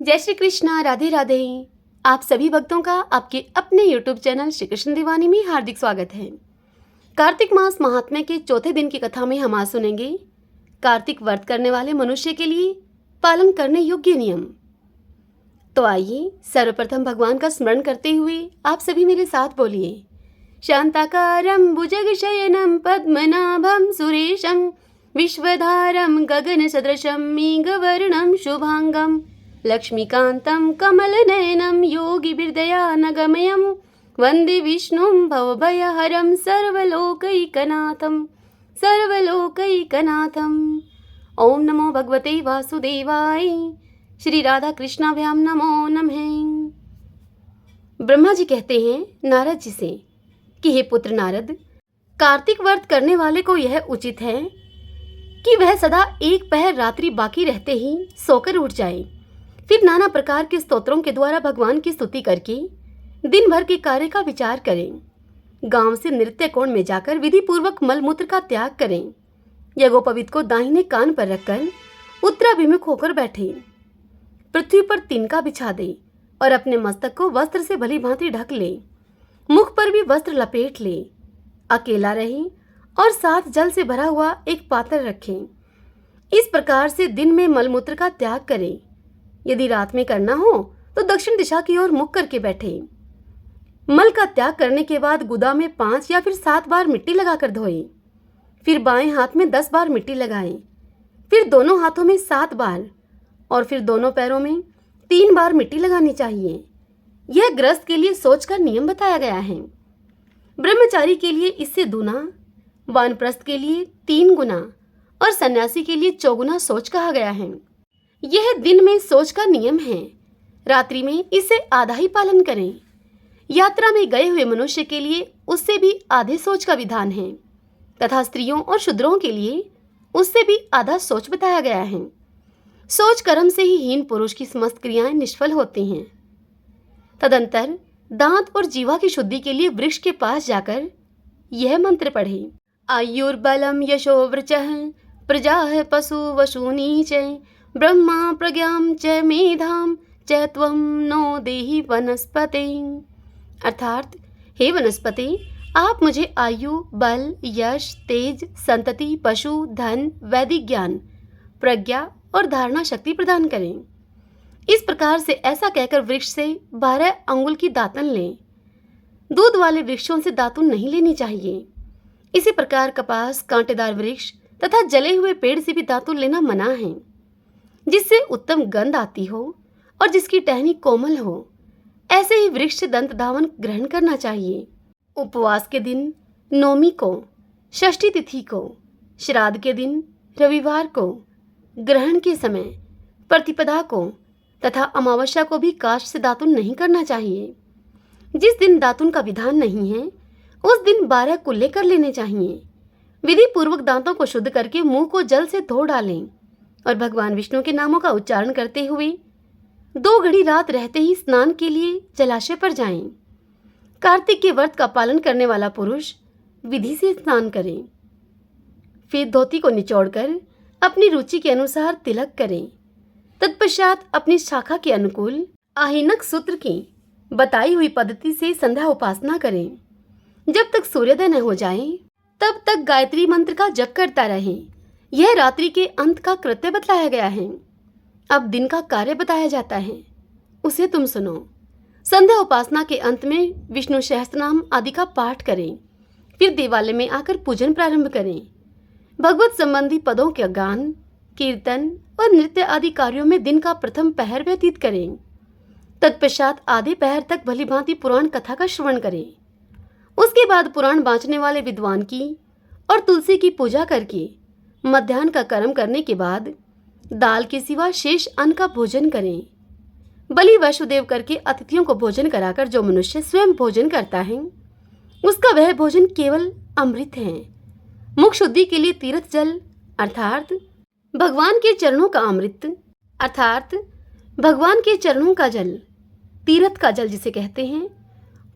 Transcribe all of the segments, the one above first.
जय श्री कृष्णा, राधे राधे। आप सभी भक्तों का आपके अपने YouTube चैनल श्री कृष्ण दीवानी में हार्दिक स्वागत है। कार्तिक मास महात्म्य के चौथे दिन की कथा में हम आज सुनेंगे कार्तिक व्रत करने वाले मनुष्य के लिए पालन करने योग्य नियम। तो आइए सर्वप्रथम भगवान का स्मरण करते हुए आप सभी मेरे साथ बोलिए। शांताकारं भुजगशयनं पद्मनाभं सुरेशं विश्वधारं गगनसदृशं मेघवर्णं शुभांगं लक्ष्मीकान्तं कमलनयनं योगिभिर्दयानगमयं वन्दे विष्णुं भवभयहरं सर्वलोकैकनाथं। ओम नमो भगवते वासुदेवाय। श्री राधा कृष्णाभ्याम नमो नमः। ब्रह्मा जी कहते हैं नारद जी से कि हे पुत्र नारद, कार्तिक व्रत करने वाले को यह उचित है कि वह सदा एक पहर रात्रि बाकी रहते ही सोकर उठ जाए, फिर नाना प्रकार के स्तोत्रों के द्वारा भगवान की स्तुति करके दिन भर के कार्य का विचार करें। गांव से नृत्य कोण में जाकर विधि पूर्वक मलमूत्र का त्याग करें। यज्ञोपवीत को दाहिने कान पर रखकर उत्तराभिमुख होकर बैठे, पृथ्वी पर तिनका बिछा दे और अपने मस्तक को वस्त्र से भली भांति ढक ले, मुख पर भी वस्त्र लपेट ले, अकेला रहे और साथ जल से भरा हुआ एक पात्र रखें। इस प्रकार से दिन में मलमूत्र का त्याग करें। यदि रात में करना हो तो दक्षिण दिशा की ओर मुख करके बैठे। मल का त्याग करने के बाद गुदा में 5 या फिर 7 बार मिट्टी लगाकर धोए, फिर बाएं हाथ में 10 बार मिट्टी लगाएं, फिर दोनों हाथों में 7 बार और फिर दोनों पैरों में 3 बार मिट्टी लगानी चाहिए। यह गृहस्थ के लिए सोच का नियम बताया गया है। ब्रह्मचारी के लिए इससे दूना, वानप्रस्थ के लिए 3 गुना और सन्यासी के लिए 4 गुना सोच कहा गया है। यह दिन में सोच का नियम है, रात्रि में इसे आधा ही पालन करें। यात्रा में गए हुए मनुष्य के लिए उससे भी आधे सोच का विधान है तथा स्त्रियों और शूद्रों के लिए उससे भी आधा सोच बताया गया है। सोच कर्म से ही हीन पुरुष की समस्त क्रियाएं निष्फल होती हैं। तदंतर दांत और जीवा की शुद्धि के लिए वृक्ष के पास जाकर यह मंत्र पढ़े। आयुर्बलम यशोवृचः प्रजाः पशु वशूनि च ब्रह्मा प्रज्ञां च मेधां च त्वं नो देहि वनस्पते। अर्थात हे वनस्पति, आप मुझे आयु, बल, यश, तेज, संतति, पशु, धन, वैदिक ज्ञान, प्रज्ञा और धारणा शक्ति प्रदान करें। इस प्रकार से ऐसा कहकर वृक्ष से 12 अंगुल की दातुन लें। दूध वाले वृक्षों से दातुन नहीं लेनी चाहिए। इसी प्रकार कपास, कांटेदार वृक्ष तथा जले हुए पेड़ से भी दातुन लेना मना है, जिससे उत्तम गंध आती हो और जिसकी टहनी कोमल हो। ऐसे ही वृक्ष से दंत धावन ग्रहण करना चाहिए। उपवास के दिन, नौमी को, षष्ठी तिथि को, श्राद्ध के दिन, रविवार को, ग्रहण के समय, प्रतिपदा को तथा अमावस्या को भी काष्ठ से दातुन नहीं करना चाहिए। जिस दिन दातुन का विधान नहीं है उस दिन 12 कुल्ले कर लेने चाहिए। विधि पूर्वक दांतों को शुद्ध करके मुंह को जल से धो डालें और भगवान विष्णु के नामों का उच्चारण करते हुए 2 घड़ी रात रहते ही स्नान के लिए जलाशय पर जाएं। कार्तिक के व्रत का पालन करने वाला पुरुष विधि से स्नान करे, फिर धोती को निचोड़कर अपनी रुचि के अनुसार तिलक करें। तत्पश्चात अपनी शाखा के अनुकूल आहिनक सूत्र की बताई हुई पद्धति से संध्या उपासना करें। जब तक सूर्योदय न हो जाए तब तक गायत्री मंत्र का जप करता रहे। यह रात्रि के अंत का कृत्य बतलाया गया है। अब दिन का कार्य बताया जाता है, उसे तुम सुनो। संध्या उपासना के अंत में विष्णु सहस्त्रनाम आदि का पाठ करें, फिर देवालय में आकर पूजन प्रारंभ करें। भगवत संबंधी पदों के गान, कीर्तन और नृत्य आदि कार्यों में दिन का प्रथम पहर व्यतीत करें। तत्पश्चात आधे पहर तक भली भांति पुराण कथा का श्रवण करें। उसके बाद पुराण बाँचने वाले विद्वान की और तुलसी की पूजा करके मध्याह्न का कर्म करने के बाद दाल के सिवा शेष अन्न का भोजन करें। बलि वैष्णोदेव करके अतिथियों को भोजन कराकर जो मनुष्य स्वयं भोजन करता है उसका वह भोजन केवल अमृत है। मुख शुद्धि के लिए तीर्थ जल अर्थात भगवान के चरणों का अमृत अर्थात भगवान के चरणों का जल, तीर्थ का जल जिसे कहते हैं,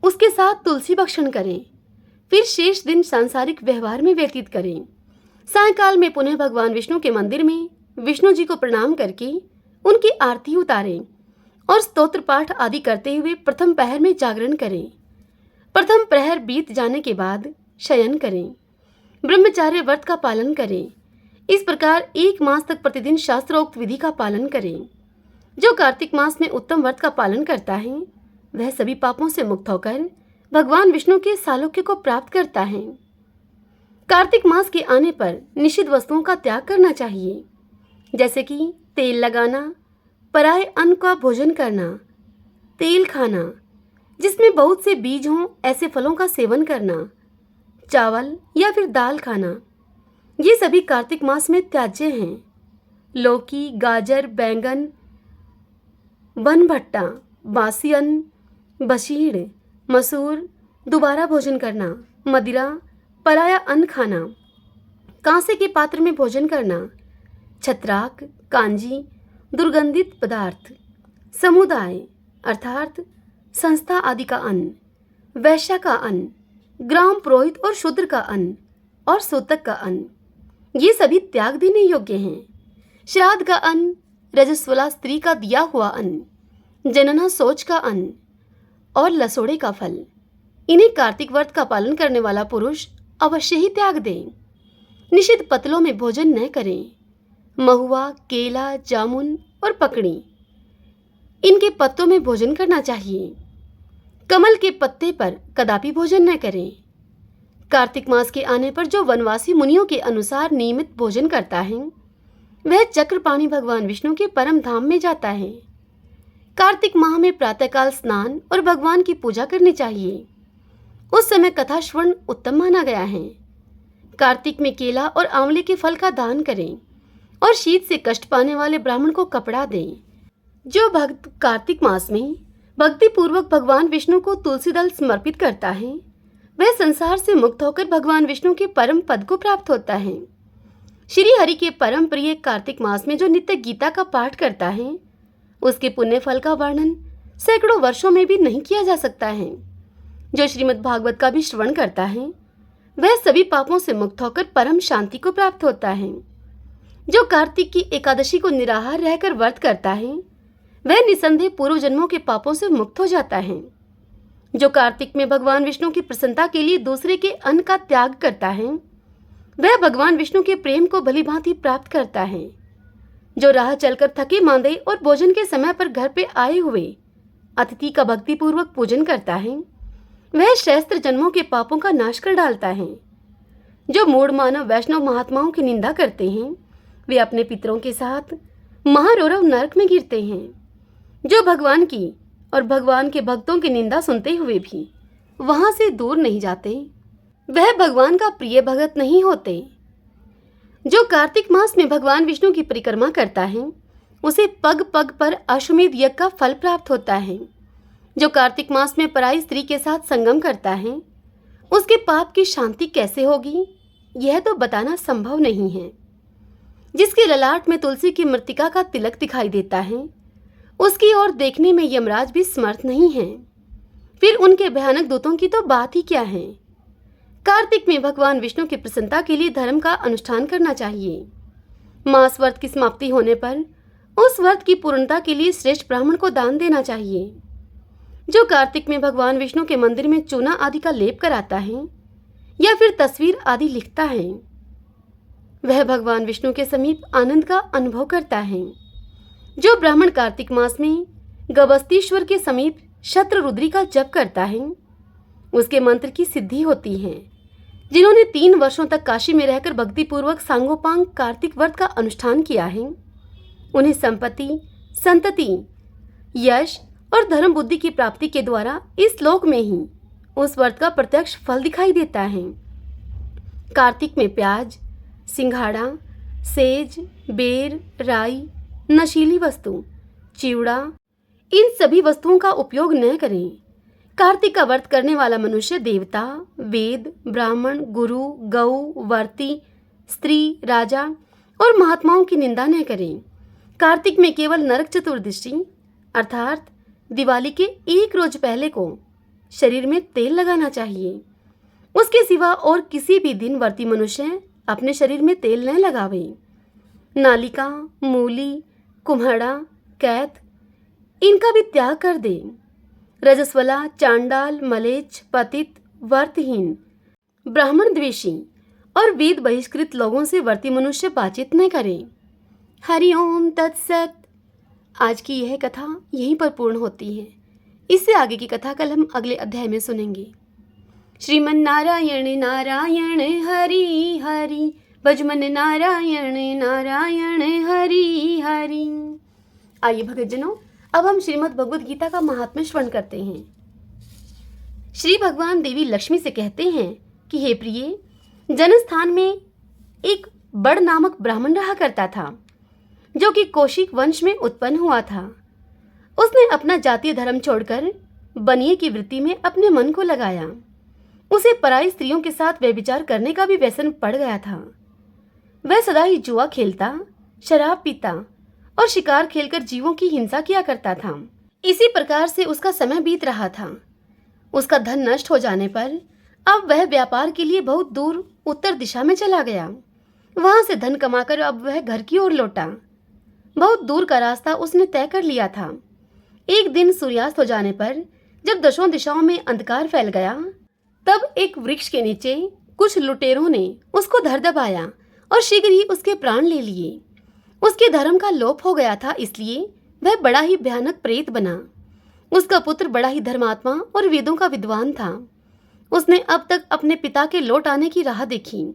उसके साथ तुलसी भक्षण करें। फिर शेष दिन सांसारिक व्यवहार में व्यतीत करें। सायंकाल में पुनः भगवान विष्णु के मंदिर में विष्णु जी को प्रणाम करके उनकी आरती उतारें और स्तोत्र पाठ आदि करते हुए प्रथम पहर में जागरण करें। प्रथम प्रहर बीत जाने के बाद शयन करें। ब्रह्मचार्य व्रत का पालन करें। इस प्रकार 1 मास तक प्रतिदिन शास्त्रोक्त विधि का पालन करें। जो कार्तिक मास में उत्तम व्रत का पालन करता है वह सभी पापों से मुक्त होकर भगवान विष्णु के सालोक्य को प्राप्त करता है। कार्तिक मास के आने पर निषिद्ध वस्तुओं का त्याग करना चाहिए, जैसे कि तेल लगाना, पराये अन्न का भोजन करना, तेल खाना जिसमें बहुत से बीज हों ऐसे फलों का सेवन करना, चावल या फिर दाल खाना, ये सभी कार्तिक मास में त्याज्य हैं। लौकी, गाजर, बैंगन, वन भट्टा, बासी अन्न, बशीड़, मसूर, दोबारा भोजन करना, मदिरा, पराया अन्न खाना, कांसे के पात्र में भोजन करना, छत्राक, कांजी, दुर्गंधित पदार्थ, समुदाय अर्थात संस्था आदि का अन्न, वैश्या का अन्न, ग्राम पुरोहित और शूद्र का अन्न और सूतक का अन्न, ये सभी त्याग देने योग्य हैं। श्राद्ध का अन्न, रजस्वला स्त्री का दिया हुआ अन्न, जनना सोच का अन्न और लसोड़े का फल, इन्हें कार्तिक व्रत का पालन करने वाला पुरुष अवश्य ही त्याग दें। निषिद्ध पतलों में भोजन न करें। महुआ, केला, जामुन और पकड़ी, इनके पत्तों में भोजन करना चाहिए। कमल के पत्ते पर कदापि भोजन न करें। कार्तिक मास के आने पर जो वनवासी मुनियों के अनुसार नियमित भोजन करता है वह चक्रपाणि भगवान विष्णु के परम धाम में जाता है। कार्तिक माह में प्रातःकाल स्नान और भगवान की पूजा करनी चाहिए। उस समय कथा श्रवण उत्तम माना गया है। कार्तिक में केला और आंवले के फल का दान करें और शीत से कष्ट पाने वाले ब्राह्मण को कपड़ा दें। जो भक्त कार्तिक मास में भक्ति पूर्वक भगवान विष्णु को तुलसी दल समर्पित करता है वह संसार से मुक्त होकर भगवान विष्णु के परम पद को प्राप्त होता है। श्री हरि के परम प्रिय कार्तिक मास में जो नित्य गीता का पाठ करता है उसके पुण्य फल का वर्णन सैकड़ों वर्षों में भी नहीं किया जा सकता है। जो श्रीमद् भागवत का भी श्रवण करता है वह सभी पापों से मुक्त होकर परम शांति को प्राप्त होता है। जो कार्तिक की एकादशी को निराहार रहकर व्रत करता है वह निसंदेह पूर्व जन्मों के पापों से मुक्त हो जाता है। जो कार्तिक में भगवान विष्णु की प्रसन्नता के लिए दूसरे के अन्न का त्याग करता है वह भगवान विष्णु के प्रेम को भली भांति प्राप्त करता है। जो राह चलकर थके मांदे और भोजन के समय पर घर पे आए हुए अतिथि का भक्तिपूर्वक पूजन करता है वह सहस्त्र जन्मों के पापों का नाश कर डालता है। जो मूढ़ मानव वैष्णव महात्माओं की निंदा करते हैं वे अपने पितरों के साथ महारौरव नरक में गिरते हैं। जो भगवान की और भगवान के भक्तों की निंदा सुनते हुए भी वहां से दूर नहीं जाते वह भगवान का प्रिय भगत नहीं होते। जो कार्तिक मास में भगवान विष्णु की परिक्रमा करता है उसे पग पग पर अश्वमेध यज्ञ का फल प्राप्त होता है। जो कार्तिक मास में पराई स्त्री के साथ संगम करता है उसके पाप की शांति कैसे होगी यह तो बताना संभव नहीं है। जिसके ललाट में तुलसी की मृत्तिका का तिलक दिखाई देता है उसकी ओर देखने में यमराज भी समर्थ नहीं है, फिर उनके भयानक दूतों की तो बात ही क्या है। कार्तिक में भगवान विष्णु की प्रसन्नता के लिए धर्म का अनुष्ठान करना चाहिए। मास व्रत की समाप्ति होने पर उस व्रत की पूर्णता के लिए श्रेष्ठ ब्राह्मण को दान देना चाहिए। जो कार्तिक में भगवान विष्णु के मंदिर में चूना आदि का लेप कराता है या फिर तस्वीर आदि लिखता है वह भगवान विष्णु के समीप आनंद का अनुभव करता है। जो ब्राह्मण कार्तिक मास में गबस्तीश्वर के समीप शत्ररुद्री का जप करता है उसके मंत्र की सिद्धि होती है। जिन्होंने 3 वर्षों तक काशी में रहकर भक्तिपूर्वक सांगोपांग कार्तिक व्रत का अनुष्ठान किया है उन्हें संपत्ति, संतति, यश और धर्म बुद्धि की प्राप्ति के द्वारा इस लोक में ही उस व्रत का प्रत्यक्ष फल दिखाई देता है। कार्तिक में प्याज, सिंघाड़ा, सेज, बेर, राई, नशीली वस्तु, चिवड़ा, इन सभी वस्तुओं का उपयोग न करें। कार्तिक का व्रत करने वाला मनुष्य देवता, वेद, ब्राह्मण, गुरु, गौ, वर्ती, स्त्री, राजा और महात्माओं की निंदा न करें। कार्तिक में केवल नरक चतुर्दशी अर्थात दिवाली के 1 रोज पहले को शरीर में तेल लगाना चाहिए। उसके सिवा और किसी भी दिन व्रती मनुष्य अपने शरीर में तेल न लगावे। नालिका, मूली, कुम्हड़ा, कैथ इनका भी त्याग कर दे। रजस्वला, चांडाल, मलेच्छ, पतित, व्रतहीन, ब्राह्मण द्वेषी और वेद बहिष्कृत लोगों से वर्ती मनुष्य बातचीत न करे। हरिओम तत्सत। आज की यह कथा यहीं पर पूर्ण होती है। इससे आगे की कथा कल हम अगले अध्याय में सुनेंगे। श्रीमन नारायण नारायण हरि हरि, भजमन नारायण नारायण हरि हरि। आइए भक्तजनों, अब हम श्रीमद् भगवद गीता का महात्म्य श्रवण करते हैं। श्री भगवान देवी लक्ष्मी से कहते हैं कि हे प्रिय, जनस्थान में एक बड़ नामक ब्राह्मण रहा करता था, जो कि कौशिक वंश में उत्पन्न हुआ था। उसने अपना जातीय धर्म छोड़कर बनिए की वृत्ति में अपने मन को लगाया। उसे पराई स्त्रियों के साथ व्यभिचार करने का भी व्यसन पड़ गया था। वह सदा ही जुआ खेलता, शराब पीता और शिकार खेलकर जीवों की हिंसा किया करता था। इसी प्रकार से उसका समय बीत रहा था। उसका धन नष्ट हो जाने पर अब वह व्यापार के लिए बहुत दूर उत्तर दिशा में चला गया। वहां से धन कमाकर अब वह घर की ओर लौटा। बहुत दूर का रास्ता उसने तय कर लिया था। एक दिन सूर्यास्त हो जाने पर जब दशों दिशाओं में अंधकार फैल गया, तब एक वृक्ष के नीचे कुछ लुटेरों ने उसको धर दबाया और शीघ्र ही उसके प्राण ले लिए। उसके धर्म का लोप हो गया था, इसलिए वह बड़ा ही भयानक प्रेत बना। उसका पुत्र बड़ा ही धर्मात्मा और वेदों का विद्वान था। उसने अब तक अपने पिता के लौट आने की राह देखी।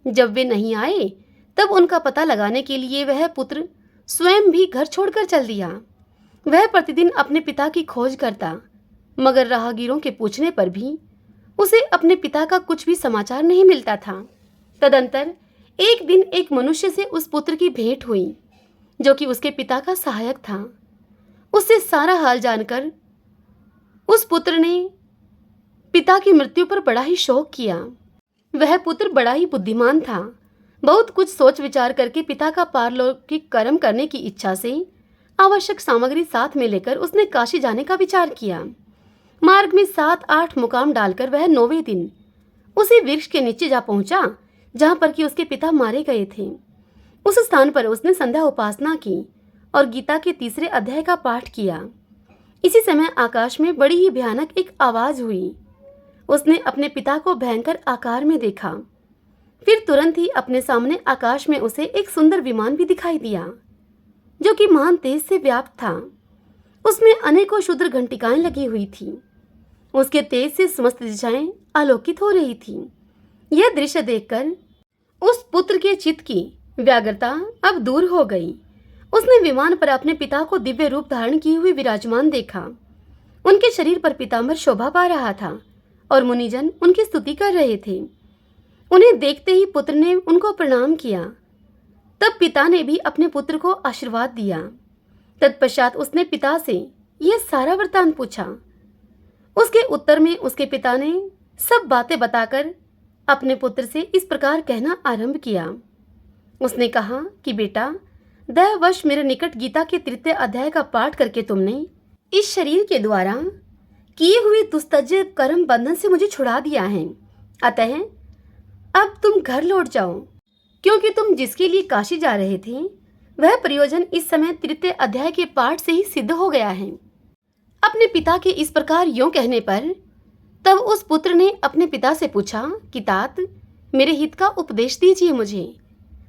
जब वे नहीं आए, तब उनका पता लगाने के लिए वह पुत्र स्वयं भी घर छोड़कर चल दिया। वह प्रतिदिन अपने पिता की खोज करता, मगर राहगीरों के पूछने पर भी उसे अपने पिता का कुछ भी समाचार नहीं मिलता था। तदंतर एक दिन एक मनुष्य से उस पुत्र की भेंट हुई, जो कि उसके पिता का सहायक था। उससे सारा हाल जानकर उस पुत्र ने पिता की मृत्यु पर बड़ा ही शोक किया। वह पुत्र बड़ा ही बुद्धिमान था। बहुत कुछ सोच विचार करके पिता का पारलौकिक कर्म करने की इच्छा से आवश्यक सामग्री साथ में लेकर उसने काशी जाने का विचार किया। मार्ग में 7-8 मुकाम डालकर वह 9वें दिन उसी वृक्ष के नीचे जा पहुंचा, जहां पर कि उसके पिता मारे गए थे। उस स्थान पर उसने संध्या उपासना की और गीता के 3रे अध्याय का पाठ किया। इसी समय आकाश में बड़ी ही भयानक एक आवाज हुई। उसने अपने पिता को भयंकर आकार में देखा। फिर तुरंत ही अपने सामने आकाश में उसे एक सुंदर विमान भी दिखाई दिया, जो कि महान तेज से व्याप्त था। उसमें अनेकों क्षुद्र घंटिकाएं लगी हुई थी। उसके तेज से समस्त दिशाएं आलोकित हो रही थी। यह दृश्य देखकर उस पुत्र के चित्त की व्याग्रता अब दूर हो गई। उसने विमान पर अपने पिता को दिव्य रूप धारण किए हुए विराजमान देखा। उनके शरीर पर पीतांबर शोभा पा रहा था और मुनिजन उनकी स्तुति कर रहे थे। उन्हें देखते ही पुत्र ने उनको प्रणाम किया। तब पिता ने भी अपने पुत्र को आशीर्वाद दिया। तत्पश्चात उसने पिता से यह सारा वृत्तांत पूछा। उसके उत्तर में उसके पिता ने सब बातें बताकर अपने पुत्र से इस प्रकार कहना आरंभ किया। उसने कहा कि बेटा, दयावश मेरे निकट गीता के 3 अध्याय का पाठ करके तुमने इस शरीर के द्वारा किए हुए दुस्तज कर्म बंधन से मुझे छुड़ा दिया है। अतः अब तुम घर लौट जाओ, क्योंकि तुम जिसके लिए काशी जा रहे थे वह प्रयोजन इस समय 3 अध्याय के पाठ से ही सिद्ध हो गया है। अपने पिता के इस प्रकार यों कहने पर तब उस पुत्र ने अपने पिता से पूछा कि तात, मेरे हित का उपदेश दीजिए मुझे,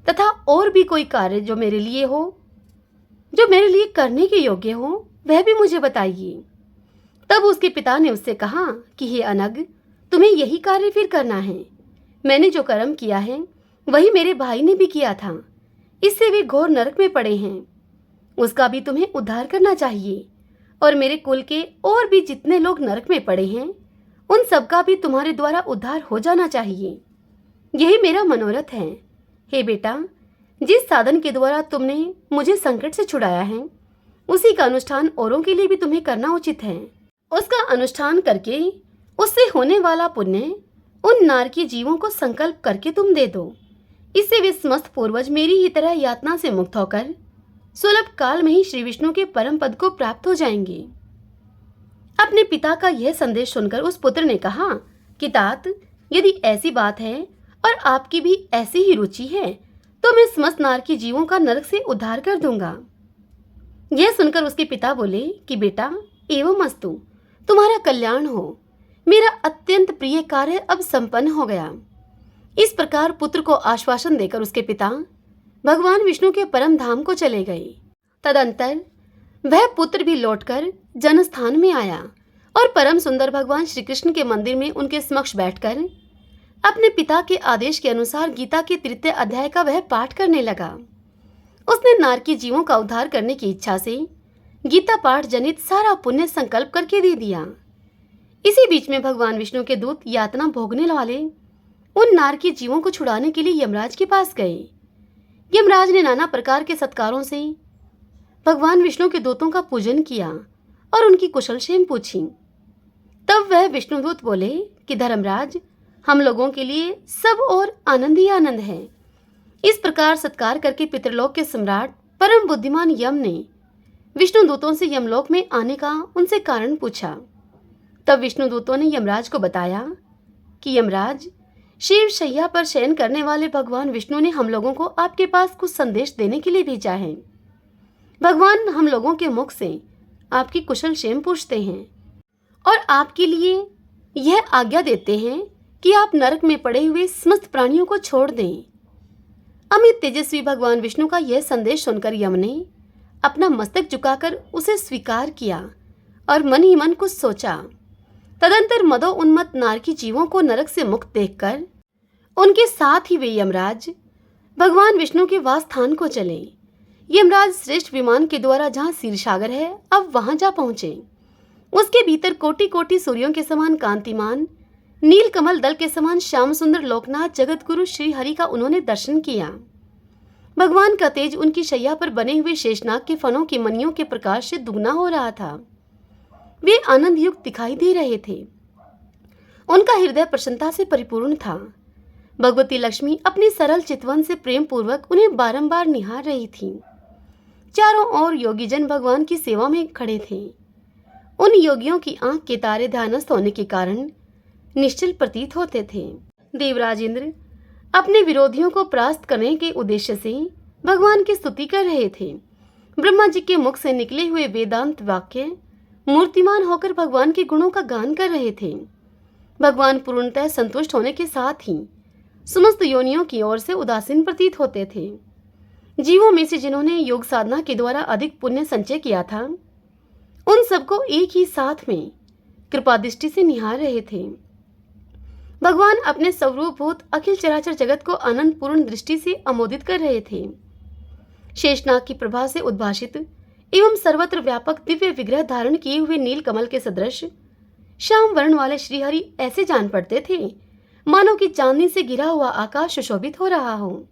तथा और भी कोई कार्य जो मेरे लिए करने के योग्य हो वह भी मुझे बताइए। तब उसके पिता ने उससे कहा कि हे अनग, तुम्हें यही कार्य फिर करना है। मैंने जो कर्म किया है वही मेरे भाई ने भी किया था। इससे वे घोर नरक में पड़े हैं। उसका भी तुम्हें उद्धार करना चाहिए, और मेरे कुल के और भी जितने लोग नरक में पड़े हैं उन सबका भी तुम्हारे द्वारा उद्धार हो जाना चाहिए। यही मेरा मनोरथ है। हे बेटा, जिस साधन के द्वारा तुमने मुझे संकट से छुड़ाया है उसी का अनुष्ठान औरों के लिए भी तुम्हें करना उचित है। उसका अनुष्ठान करके उससे होने वाला पुण्य उन नारकीय जीवों को संकल्प करके तुम दे दो। इससे वे समस्त पूर्वज मेरी ही तरह यातना से मुक्त होकर सुलभ काल में ही श्री विष्णु के परम पद को प्राप्त हो जाएंगे। अपने पिता का यह संदेश सुनकर उस पुत्र ने कहा कि तात, यदि ऐसी बात है और आपकी भी ऐसी ही रुचि है तो मैं समस्त नारकीय जीवों का नरक से उद्धार कर दूंगा। यह सुनकर उसके पिता बोले कि बेटा, एवं अस्तु, तुम्हारा कल्याण हो। मेरा अत्यंत प्रिय कार्य अब संपन्न हो गया। इस प्रकार पुत्र को आश्वासन देकर उसके पिता भगवान विष्णु के परम धाम को चले गए। तदंतर वह पुत्र भी लौटकर जनस्थान में आया और परम सुंदर भगवान श्री कृष्ण के मंदिर में उनके समक्ष बैठकर अपने पिता के आदेश के अनुसार गीता के 3 अध्याय का वह पाठ करने लगा। उसने नारकी जीवों का उद्धार करने की इच्छा से गीता पाठ जनित सारा पुण्य संकल्प करके दे दिया। इसी बीच में भगवान विष्णु के दूत यातना भोगने वाले उन नारकी जीवों को छुड़ाने के लिए यमराज के पास गए। यमराज ने नाना प्रकार के सत्कारों से भगवान विष्णु के दूतों का पूजन किया और उनकी कुशलक्षेम पूछी। तब वह विष्णुदूत बोले कि धर्मराज, हम लोगों के लिए सब और आनंद ही आनंद है। इस प्रकार सत्कार करके पितृलोक के सम्राट परम बुद्धिमान यम ने विष्णुदूतों से यमलोक में आने का उनसे कारण पूछा। तब विष्णुदूतों ने यमराज को बताया कि यमराज, शिव शैया पर शयन करने वाले भगवान विष्णु ने हम लोगों को आपके पास कुछ संदेश देने के लिए भेजा है। भगवान हम लोगों के मुख से आपकी कुशल क्षेम पूछते हैं और आपके लिए यह आज्ञा देते हैं कि आप नरक में पड़े हुए समस्त प्राणियों को छोड़ दें। अमित तेजस्वी भगवान विष्णु का यह संदेश सुनकर यम ने अपना मस्तक झुकाकर उसे स्वीकार किया और मन ही मन कुछ सोचा। तदंतर मदो उन्मत्त नारकी जीवों को नरक से मुक्त देखकर उनके साथ ही वे यमराज भगवान विष्णु के वास स्थान को चले। यमराज श्रेष्ठ विमान के द्वारा जहाँ क्षीरसागर है अब वहां जा पहुंचे। उसके भीतर कोटि कोटि सूर्यों के समान कांतिमान नील कमल दल के समान श्याम सुंदर लोकनाथ जगत गुरु श्री हरि का उन्होंने दर्शन किया। भगवान का तेज उनकी शैया पर बने हुए शेषनाग के फनों की मणियों के प्रकाश से दुगना हो रहा था। वे आनंद युक्त दिखाई दे रहे थे। उनका हृदय प्रसन्नता से परिपूर्ण था। भगवती लक्ष्मी अपने सरल चितवन से प्रेम पूर्वक उन्हें बारंबार निहार रही थी। चारों ओर योगीजन भगवान की सेवा में खड़े थे। उन योगियों की आंख के तारे ध्यानस्थ होने के कारण निश्चल प्रतीत होते थे। देवराज इंद्र अपने विरोधियों को परास्त करने के उद्देश्य से भगवान की स्तुति कर रहे थे। ब्रह्मा जी के मुख से निकले हुए वेदांत वाक्य मूर्तिमान होकर भगवान के गुणों का गान कर रहे थे। भगवान पूर्णतः संतुष्ट होने के साथ ही समस्त योनियों की ओर से उदासीन प्रतीत होते थे। जीवों में से जिन्होंने योग साधना के द्वारा अधिक पुण्य संचय किया था, उन सबको एक ही साथ में कृपा दृष्टि से निहार रहे थे। भगवान अपने स्वरूपभूत अखिल चराचर जगत को आनंद पूर्ण दृष्टि से अमोदित कर रहे थे। शेषनाग की प्रभा से उद्भाषित एवं सर्वत्र व्यापक दिव्य विग्रह धारण किए हुए नील कमल के सदृश श्याम वर्ण वाले श्रीहरि ऐसे जान पड़ते थे मानो कि चांदनी से घिरा हुआ आकाश सुशोभित हो रहा हो।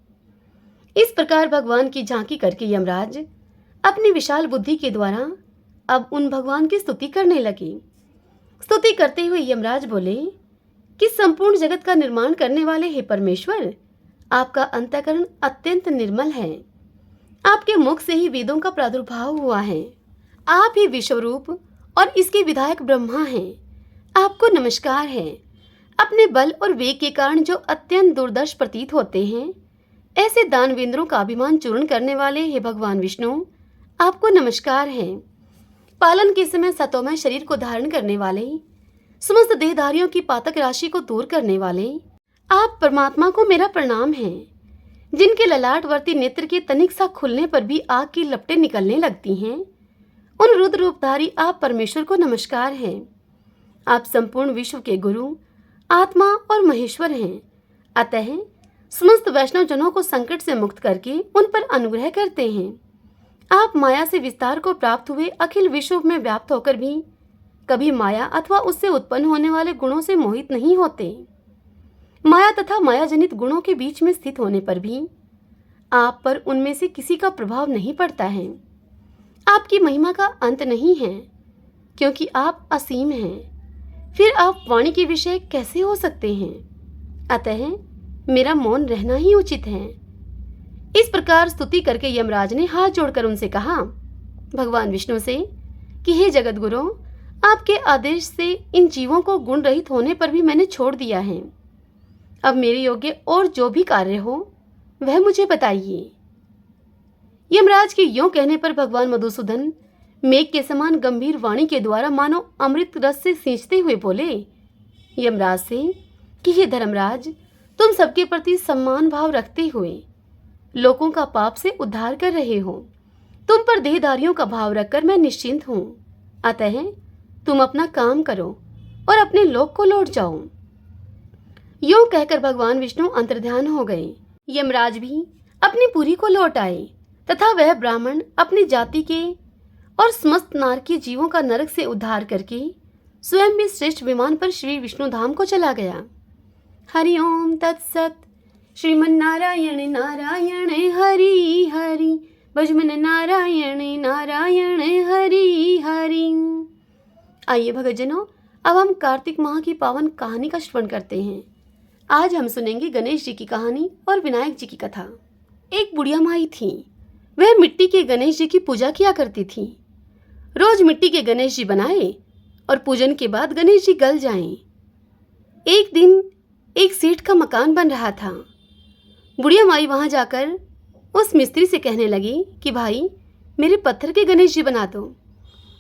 इस प्रकार भगवान की झांकी करके यमराज अपनी विशाल बुद्धि के द्वारा अब उन भगवान की स्तुति करने लगे। स्तुति करते हुए यमराज बोले कि संपूर्ण जगत का निर्माण करने वाले हे परमेश्वर, आपका अंतःकरण अत्यंत निर्मल है। आपके मुख से ही वेदों का प्रादुर्भाव हुआ है। आप ही विश्वरूप और इसके विधायक ब्रह्मा हैं। आपको नमस्कार है। अपने बल और वेग के कारण जो अत्यंत दुर्दर्श प्रतीत होते हैं, ऐसे दानवेंद्रों का अभिमान चूर्ण करने वाले हे भगवान विष्णु, आपको नमस्कार है। पालन के समय सतोमय शरीर को धारण करने वाले, समस्त देहधारियों की पातक राशि को दूर करने वाले आप परमात्मा को मेरा प्रणाम है। जिनके ललाटवर्ती नेत्र के तनिक सा खुलने पर भी आग की लपटें निकलने लगती हैं, उन रुद्र रूपधारी आप परमेश्वर को नमस्कार है। आप संपूर्ण विश्व के गुरु, आत्मा और महेश्वर हैं। अतः समस्त वैष्णव जनों को संकट से मुक्त करके उन पर अनुग्रह करते हैं। आप माया से विस्तार को प्राप्त हुए अखिल विश्व में व्याप्त होकर भी कभी माया अथवा उससे उत्पन्न होने वाले गुणों से मोहित नहीं होते। माया तथा माया जनित गुणों के बीच में स्थित होने पर भी आप पर उनमें से किसी का प्रभाव नहीं पड़ता है। आपकी महिमा का अंत नहीं है, क्योंकि आप असीम हैं। फिर आप वाणी के विषय कैसे हो सकते हैं? अतः मेरा मौन रहना ही उचित है। इस प्रकार स्तुति करके यमराज ने हाथ जोड़कर उनसे कहा भगवान विष्णु से कि हे जगत गुरु, आपके आदेश से इन जीवों को गुण रहित होने पर भी मैंने छोड़ दिया है। अब मेरे योग्य और जो भी कार्य हो वह मुझे बताइए। यमराज के यूं कहने पर भगवान मधुसूदन मेघ के समान गंभीर वाणी के द्वारा मानो अमृत रस से सींचते हुए बोले यमराज से कि हे धर्मराज, तुम सबके प्रति सम्मान भाव रखते हुए लोगों का पाप से उद्धार कर रहे हो। तुम पर देहधारियों का भाव रखकर मैं निश्चिंत हूं। अतः तुम अपना काम करो और अपने लोक को लौट जाओ। यूं कहकर भगवान विष्णु अंतर्ध्यान हो गए। यमराज भी अपनी पुरी को लौट आए तथा वह ब्राह्मण अपनी जाति के और समस्त नारकीय जीवों का नरक से उद्धार करके स्वयं भी श्रेष्ठ विमान पर श्री विष्णु धाम को चला गया। हरि ओम तत्सत। श्रीमन्नारायण नारायण हरि हरि, भजमन नारायण नारायण हरि हरि। आइए भक्तजनों, अब हम कार्तिक माह की पावन कहानी का श्रवण करते हैं। आज हम सुनेंगे गणेश जी की कहानी और विनायक जी की कथा। एक बुढ़िया माई थी। वह मिट्टी के गणेश जी की पूजा किया करती थी। रोज मिट्टी के गणेश जी बनाए और पूजन के बाद गणेश जी गल जाएं। एक दिन एक सेठ का मकान बन रहा था। बुढ़िया माई वहां जाकर उस मिस्त्री से कहने लगी कि भाई, मेरे पत्थर के गणेश जी बना दो।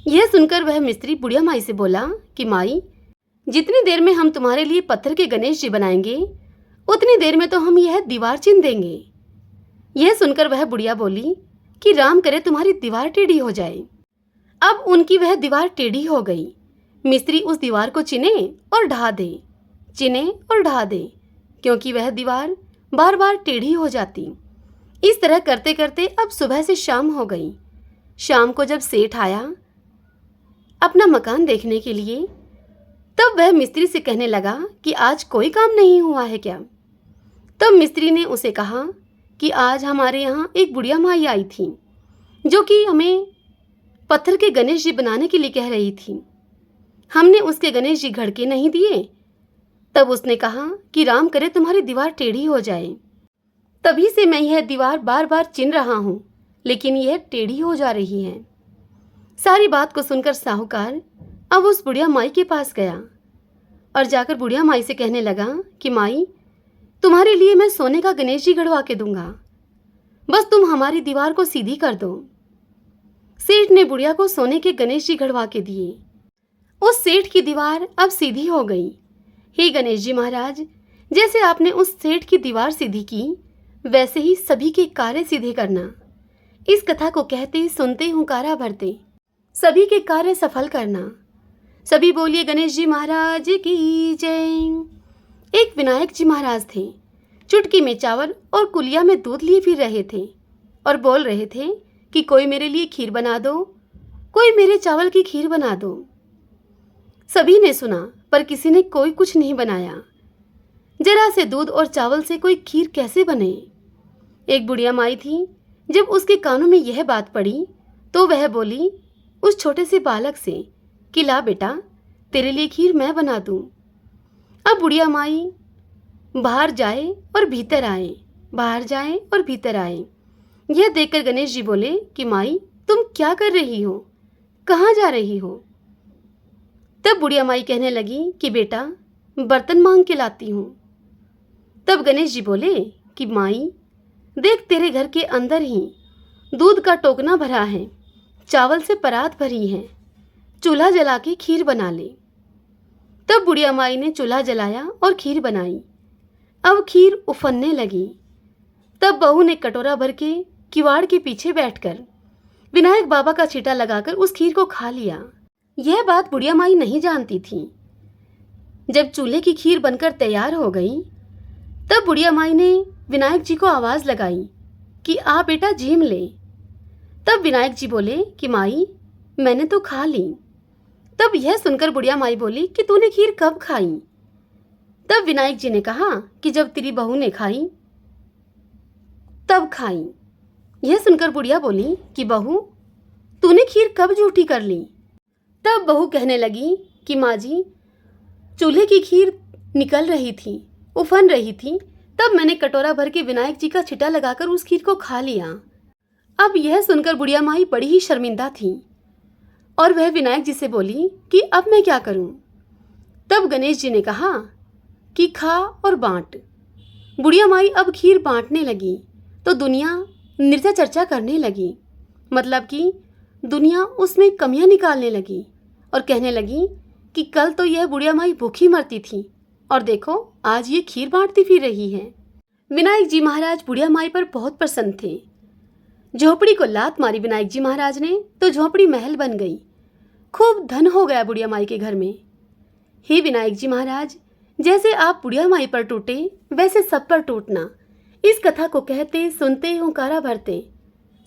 यह सुनकर वह मिस्त्री बुढ़िया माई से बोला कि माई, जितनी देर में हम तुम्हारे लिए पत्थर के गणेश जी बनाएंगे उतनी देर में तो हम यह दीवार चिन देंगे। यह सुनकर वह बुढ़िया बोली कि राम करे तुम्हारी दीवार टेढ़ी हो जाए। अब उनकी वह दीवार टेढ़ी हो गई। मिस्त्री उस दीवार को चिने और ढा दे, चिने और ढा दे, क्योंकि वह दीवार बार बार टेढ़ी हो जाती। इस तरह करते करते अब सुबह से शाम हो गई। शाम को जब सेठ आया अपना मकान देखने के लिए, तब वह मिस्त्री से कहने लगा कि आज कोई काम नहीं हुआ है क्या? तब मिस्त्री ने उसे कहा कि आज हमारे यहाँ एक बुढ़िया माई आई थी जो कि हमें पत्थर के गणेश जी बनाने के लिए कह रही थी। हमने उसके गणेश जी घड़ के नहीं दिए। तब उसने कहा कि राम करे तुम्हारी दीवार टेढ़ी हो जाए। तभी से मैं यह दीवार बार बार चिन रहा हूँ, लेकिन यह टेढ़ी हो जा रही है। सारी बात को सुनकर साहूकार अब उस बुढ़िया माई के पास गया और जाकर बुढ़िया माई से कहने लगा कि माई, तुम्हारे लिए मैं सोने का गणेश जी गढ़वा के दूंगा, बस तुम हमारी दीवार को सीधी कर दो। सेठ ने बुढ़िया को सोने के गणेश जी गढ़वा के दिए। उस सेठ की दीवार अब सीधी हो गई। हे गणेश जी महाराज, जैसे आपने उस सेठ की दीवार सीधी की, वैसे ही सभी के कार्य सीधे करना। इस कथा को कहते सुनते हुंकारा भरते सभी के कार्य सफल करना। सभी बोलिए गणेश जी महाराज की जय। एक विनायक जी महाराज थे। चुटकी में चावल और कुलिया में दूध लिए फिर रहे थे और बोल रहे थे कि कोई मेरे लिए खीर बना दो, कोई मेरे चावल की खीर बना दो। सभी ने सुना पर किसी ने कोई कुछ नहीं बनाया। जरा से दूध और चावल से कोई खीर कैसे बने? एक बुढ़िया माई थी। जब उसके कानों में यह बात पड़ी तो वह बोली उस छोटे से बालक से कि ला बेटा, तेरे लिए खीर मैं बना दूं। अब बुढ़िया माई बाहर जाए और भीतर आए, बाहर जाए और भीतर आए। यह देखकर गणेश जी बोले कि माई, तुम क्या कर रही हो, कहाँ जा रही हो? तब बुढ़िया माई कहने लगी कि बेटा, बर्तन मांग के लाती हूँ। तब गणेश जी बोले कि माई, देख तेरे घर के अंदर ही दूध का टोकना भरा है, चावल से परात भरी है, चूल्हा जला के खीर बना ले। तब बुढ़िया माई ने चूल्हा जलाया और खीर बनाई। अब खीर उफनने लगी। तब बहू ने कटोरा भर के किवाड़ के पीछे बैठकर विनायक बाबा का छींटा लगाकर उस खीर को खा लिया। यह बात बुढ़िया माई नहीं जानती थी। जब चूल्हे की खीर बनकर तैयार हो गई, तब बुढ़िया माई ने विनायक जी को आवाज लगाई कि आ बेटा झीम ले। तब विनायक जी बोले कि माई, मैंने तो खा ली। तब यह सुनकर बुढ़िया माई बोली कि तूने खीर कब खाई? तब विनायक जी ने कहा कि जब तेरी बहू ने खाई तब खाई। यह सुनकर बुढ़िया बोली कि बहू, तूने खीर कब झूठी कर ली? तब बहू कहने लगी कि माँ जी, चूल्हे की खीर निकल रही थी, उफन रही थी, तब मैंने कटोरा भर के विनायक जी का छिटा लगाकर उस खीर को खा लिया। अब यह सुनकर बुढ़िया माई बड़ी ही शर्मिंदा थी और वह विनायक जी से बोली कि अब मैं क्या करूं? तब गणेश जी ने कहा कि खा और बांट। बुढ़िया माई अब खीर बांटने लगी तो दुनिया निर्जा चर्चा करने लगी, मतलब कि दुनिया उसमें कमियां निकालने लगी और कहने लगी कि कल तो यह बुढ़िया माई भूखी मरती थी और देखो आज ये खीर बांटती फिर रही है। विनायक जी महाराज बुढ़िया माई पर बहुत प्रसन्न थे। झोपड़ी को लात मारी विनायक जी महाराज ने तो झोपड़ी महल बन गई। खूब धन हो गया बुढ़िया माई के घर में। हे विनायक जी महाराज, जैसे आप बुढ़िया माई पर टूटे वैसे सब पर टूटना। इस कथा को कहते सुनते हुंकारा भरते,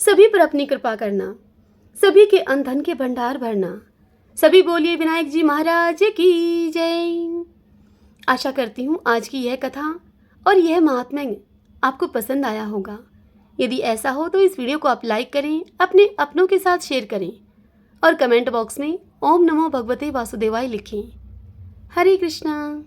सभी पर अपनी कृपा करना, सभी के अन्न धन के भंडार भरना। सभी बोलिए विनायक जी महाराज की जय। आशा करती हूँ आज की यह कथा और यह महात्म्य आपको पसंद आया होगा। यदि ऐसा हो तो इस वीडियो को आप लाइक करें, अपने अपनों के साथ शेयर करें और कमेंट बॉक्स में ओम नमो भगवते वासुदेवाय लिखें। हरे कृष्णा।